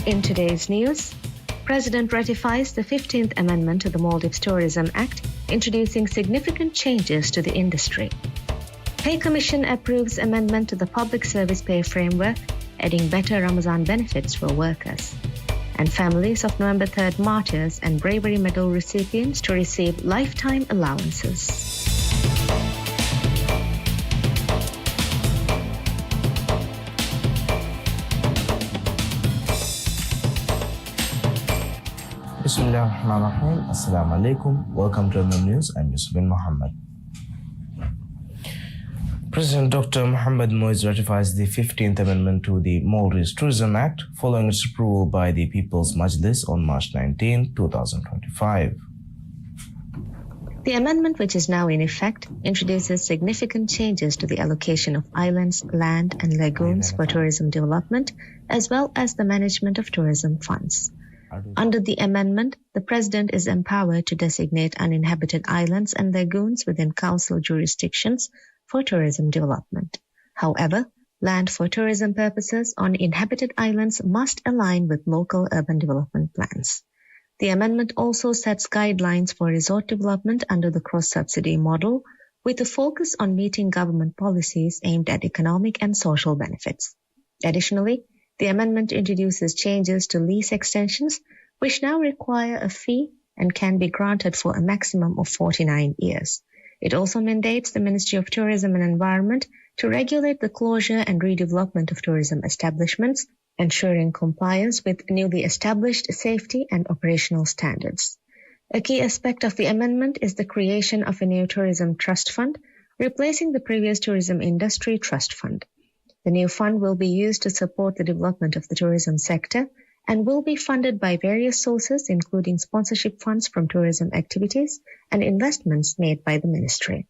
In today's news, President ratifies the 15th Amendment to the Maldives Tourism Act, introducing significant changes to the industry. Pay Commission approves amendment to the Public Service Pay Framework, adding better Ramadan benefits for workers. And families of November 3rd martyrs and Bravery Medal recipients to receive lifetime allowances. Bismillahirrahmanirrahim. Assalamu alaikum. Welcome to MM News. I'm Yusuf bin Muhammad. President Dr. Mohammed Moise ratifies the 15th Amendment to the Maldives Tourism Act following its approval by the People's Majlis on March 19, 2025. The amendment, which is now in effect, introduces significant changes to the allocation of islands, land, and lagoons for tourism development, as well as the management of tourism funds. Under the amendment, the President is empowered to designate uninhabited islands and lagoons within Council jurisdictions for tourism development. However, land for tourism purposes on inhabited islands must align with local urban development plans. The amendment also sets guidelines for resort development under the cross-subsidy model, with a focus on meeting government policies aimed at economic and social benefits. Additionally, the amendment introduces changes to lease extensions, which now require a fee and can be granted for a maximum of 49 years. It also mandates the Ministry of Tourism and Environment to regulate the closure and redevelopment of tourism establishments, ensuring compliance with newly established safety and operational standards. A key aspect of the amendment is the creation of a new tourism trust fund, replacing the previous tourism industry trust fund. The new fund will be used to support the development of the tourism sector and will be funded by various sources, including sponsorship funds from tourism activities and investments made by the ministry.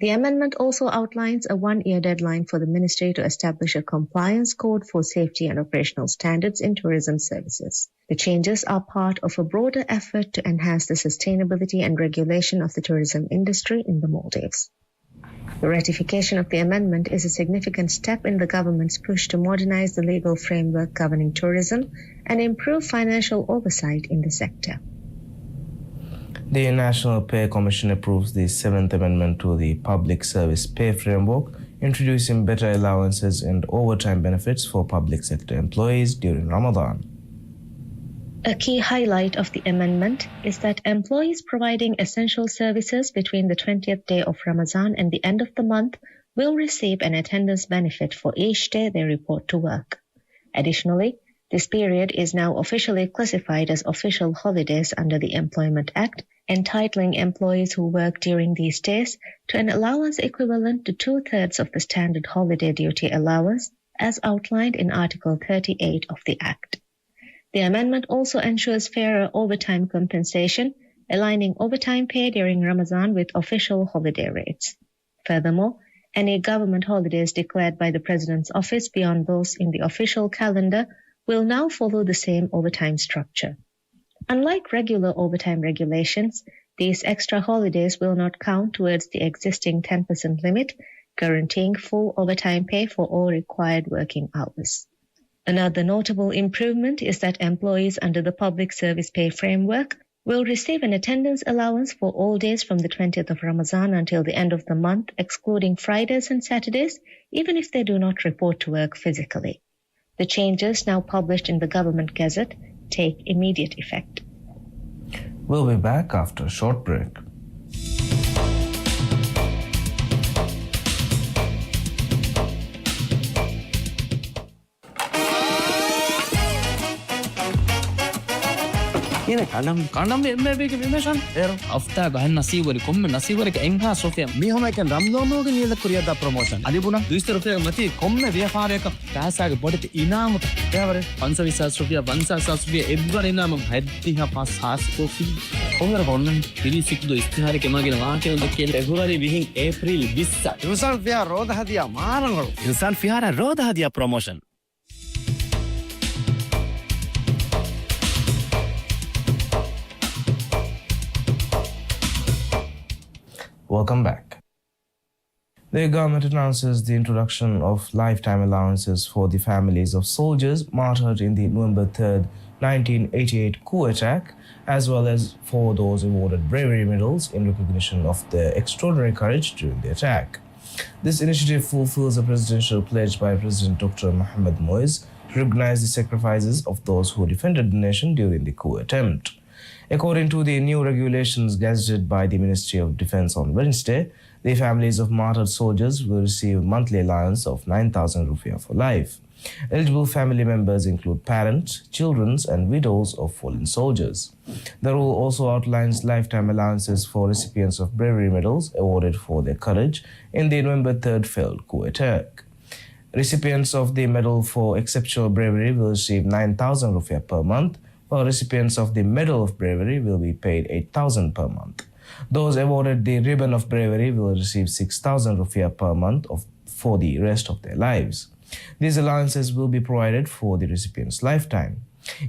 The amendment also outlines a one-year deadline for the ministry to establish a compliance code for safety and operational standards in tourism services. The changes are part of a broader effort to enhance the sustainability and regulation of the tourism industry in the Maldives. The ratification of the amendment is a significant step in the government's push to modernize the legal framework governing tourism and improve financial oversight in the sector. The National Pay Commission approves the 7th Amendment to the Public Service Pay Framework, introducing better allowances and overtime benefits for public sector employees during Ramadan. A key highlight of the amendment is that employees providing essential services between the 20th day of Ramadan and the end of the month will receive an attendance benefit for each day they report to work. Additionally, this period is now officially classified as official holidays under the Employment Act, entitling employees who work during these days to an allowance equivalent to 2/3 of the standard holiday duty allowance as outlined in Article 38 of the Act. The amendment also ensures fairer overtime compensation, aligning overtime pay during Ramadan with official holiday rates. Furthermore, any government holidays declared by the President's office beyond those in the official calendar will now follow the same overtime structure. Unlike regular overtime regulations, these extra holidays will not count towards the existing 10% limit, guaranteeing full overtime pay for all required working hours. Another notable improvement is that employees under the Public Service Pay Framework will receive an attendance allowance for all days from the 20th of Ramadan until the end of the month, excluding Fridays and Saturdays, even if they do not report to work physically. The changes, now published in the Government Gazette, take immediate effect. We'll be back after a short break. هنا كلام بيجي بيمشان أفتح قهن نسيوركم من نسيورك إنها صوفيا ميهم كان رمضان ممكن يذكر يدا بروموشن علي بنا دوست رفيق متي كم بيا فارك كاساك بدت إنام تابر بانسا ويساس رفيا بانسا ساس رفيا إبغان إنام هديها باس هاس كوفي أمور قلنا بيلي سكدو استهاري كمان كنا ما كنا ذكر فبراير بيهين أبريل بيسا إنسان فيها رود هدية ما رنغلو إنسان فيها رود هدية بروموشن. Welcome back. The government announces the introduction of lifetime allowances for the families of soldiers martyred in the November 3rd, 1988 coup attack, as well as for those awarded bravery medals in recognition of their extraordinary courage during the attack. This initiative fulfills a presidential pledge by President Dr. Mohamed Moise to recognize the sacrifices of those who defended the nation during the coup attempt. According to the new regulations gazetted by the Ministry of Defense on Wednesday, the families of martyred soldiers will receive monthly allowance of 9,000 rupiah for life. Eligible family members include parents, children, and widows of fallen soldiers. The rule also outlines lifetime allowances for recipients of bravery medals awarded for their courage in the November 3rd failed coup attack. Recipients of the Medal for Exceptional Bravery will receive 9,000 rupiah per month, while recipients of the Medal of Bravery will be paid 8,000 per month. Those awarded the Ribbon of Bravery will receive 6,000 rupiah per month for the rest of their lives. These allowances will be provided for the recipient's lifetime.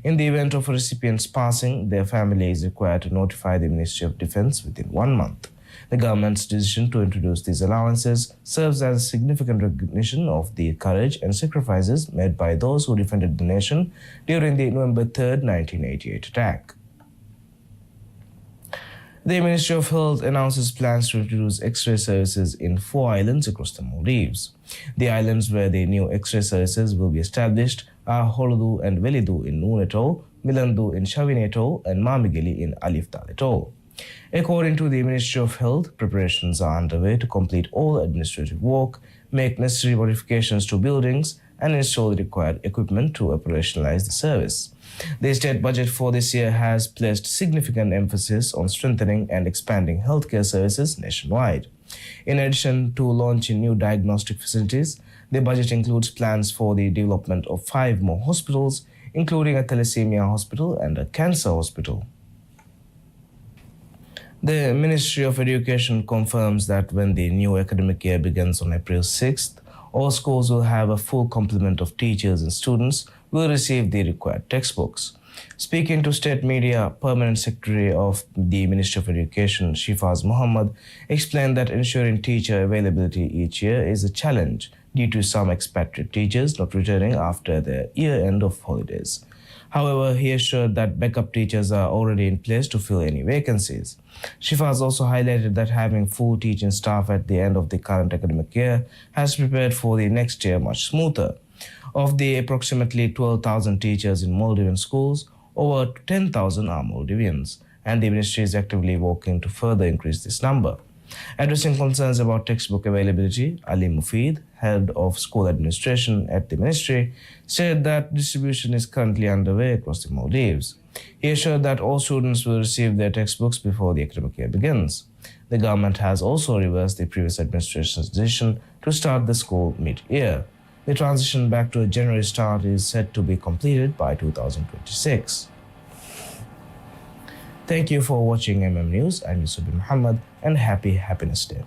In the event of a recipient's passing, their family is required to notify the Ministry of Defense within 1 month. The government's decision to introduce these allowances serves as a significant recognition of the courage and sacrifices made by those who defended the nation during the November 3rd, 1988 attack. The Ministry of Health announces plans to introduce X-ray services in 4 islands across the Maldives. The islands where the new X-ray services will be established are Holudu and Velidu in Noon Atoll, Milandu in Shavin Atoll, and Mamigili in Alif Dal Atoll. According to the Ministry of Health, preparations are underway to complete all administrative work, make necessary modifications to buildings, and install the required equipment to operationalize the service. The state budget for this year has placed significant emphasis on strengthening and expanding healthcare services nationwide. In addition to launching new diagnostic facilities, the budget includes plans for the development of 5 more hospitals, including a thalassemia hospital and a cancer hospital. The Ministry of Education confirms that when the new academic year begins on April 6th, all schools will have a full complement of teachers and students will receive the required textbooks. Speaking to state media, Permanent Secretary of the Ministry of Education, Shifaz Muhammad, explained that ensuring teacher availability each year is a challenge due to some expatriate teachers not returning after the year-end of holidays. However, he assured that backup teachers are already in place to fill any vacancies. Shifaz also highlighted that having full teaching staff at the end of the current academic year has prepared for the next year much smoother. Of the approximately 12,000 teachers in Maldivian schools, over 10,000 are Maldivians, and the ministry is actively working to further increase this number. Addressing concerns about textbook availability, Ali Mufid, head of school administration at the ministry, said that distribution is currently underway across the Maldives. He assured that all students will receive their textbooks before the academic year begins. The government has also reversed the previous administration's decision to start the school mid-year. The transition back to a January start is set to be completed by 2026. Thank you for watching MM News. I'm Yusuf bin Muhammad, and happy Happiness Day.